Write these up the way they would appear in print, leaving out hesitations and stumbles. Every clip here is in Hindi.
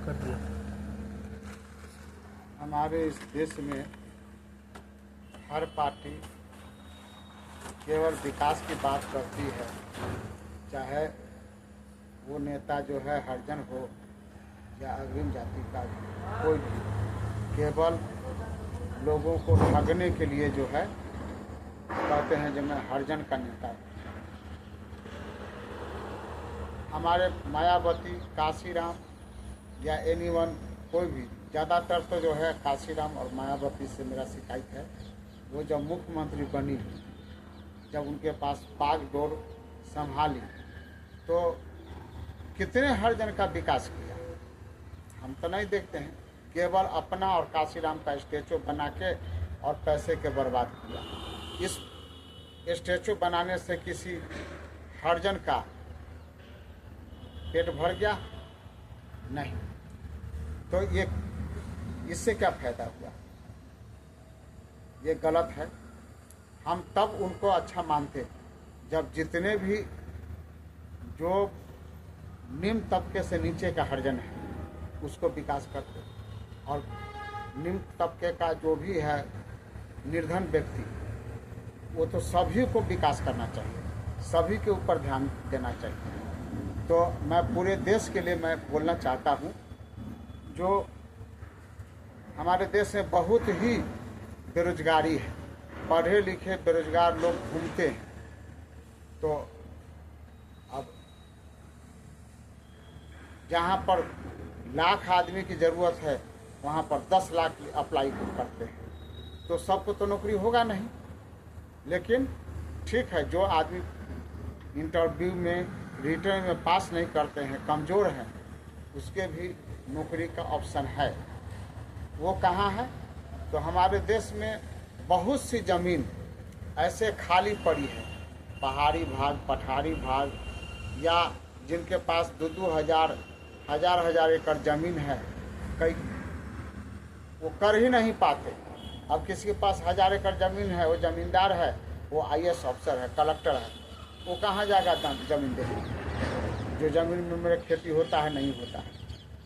कर दिया। हमारे इस देश में हर पार्टी केवल विकास की बात करती है, चाहे वो नेता जो है हरिजन हो या अग्रिम जाति का कोई भी, केवल लोगों को ठगने के लिए जो है कहते हैं जो मैं हरिजन का नेता हूँ। हमारे मायावती, काशीराम या एनीवन कोई भी, ज़्यादातर तो जो है काशीराम और मायावती से मेरा शिकायत है। वो जब मुख्यमंत्री बनी, जब उनके पास बागडोर संभाली तो कितने हरिजन का विकास किया हम तो नहीं देखते हैं। केवल अपना और काशीराम का स्टैचू बना के और पैसे के बर्बाद किया। इस स्टैचू बनाने से किसी हरिजन का पेट भर गया? नहीं। तो ये इससे क्या फायदा हुआ? ये गलत है। हम तब उनको अच्छा मानते जब जितने भी जो निम्न तबके से नीचे का हरिजन है उसको विकास करते, और निम्न तबके का जो भी है निर्धन व्यक्ति, वो तो सभी को विकास करना चाहिए, सभी के ऊपर ध्यान देना चाहिए। तो मैं पूरे देश के लिए मैं बोलना चाहता हूँ, जो हमारे देश में बहुत ही बेरोजगारी है, पढ़े लिखे बेरोजगार लोग घूमते हैं, तो अब जहाँ पर लाख आदमी की ज़रूरत है वहाँ पर 10 लाख अप्लाई करते हैं, तो सबको तो नौकरी होगा नहीं। लेकिन ठीक है, जो आदमी इंटरव्यू में रिटर्न में पास नहीं करते हैं, कमज़ोर हैं, उसके भी नौकरी का ऑप्शन है। वो कहाँ है? तो हमारे देश में बहुत सी ज़मीन ऐसे खाली पड़ी है, पहाड़ी भाग, पठारी भाग, या जिनके पास 2-2 हजार एकड़ ज़मीन है, कई वो कर ही नहीं पाते। अब किसी के पास 1000 एकड़ ज़मीन है, वो ज़मींदार है, वो IAS अफसर है, कलेक्टर है, वो कहाँ जाएगा ज़मीन देने? जो ज़मीन में मेरे खेती होता है नहीं होता है।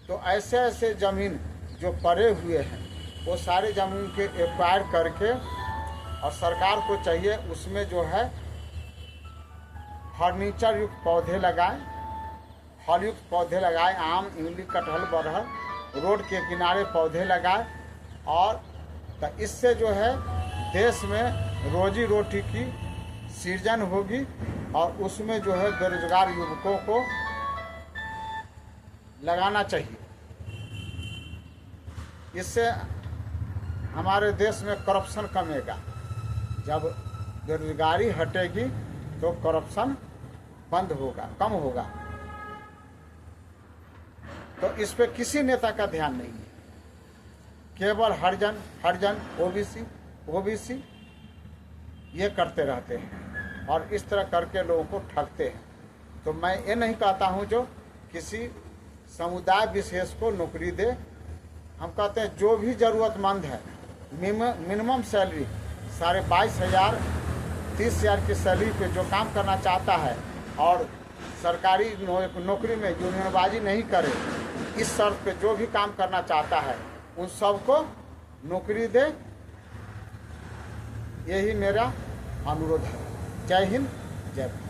तो ऐसे ऐसे ज़मीन जो पड़े हुए हैं वो सारे ज़मीन के एक्वायर करके, और सरकार को चाहिए उसमें जो है फर्नीचर युक्त पौधे लगाएं, फल युक्त पौधे लगाएं, आम, इमली, कटहल, बरहर, रोड के किनारे पौधे लगाएं, और तो इससे जो है देश में रोजी रोटी की सृजन होगी, और उसमें जो है बेरोजगार युवकों को लगाना चाहिए। इससे हमारे देश में करप्शन कमेगा। जब बेरोजगारी हटेगी तो करप्शन बंद होगा, कम होगा। तो इस पे किसी नेता का ध्यान नहीं है, केवल हरिजन, ओबीसी ये करते रहते हैं, और इस तरह करके लोगों को ठगते हैं। तो मैं ये नहीं कहता हूँ जो किसी समुदाय विशेष को नौकरी दे। हम कहते हैं जो भी ज़रूरतमंद है, मिनिमम सैलरी 22,500, 30,000 की सैलरी पे जो काम करना चाहता है और सरकारी नौकरी में यूनियनबाजी नहीं करे, इस शर्त पे जो भी काम करना चाहता है उन सबको नौकरी दे। यही मेरा अनुरोध है। जय हिंद, जय भारत।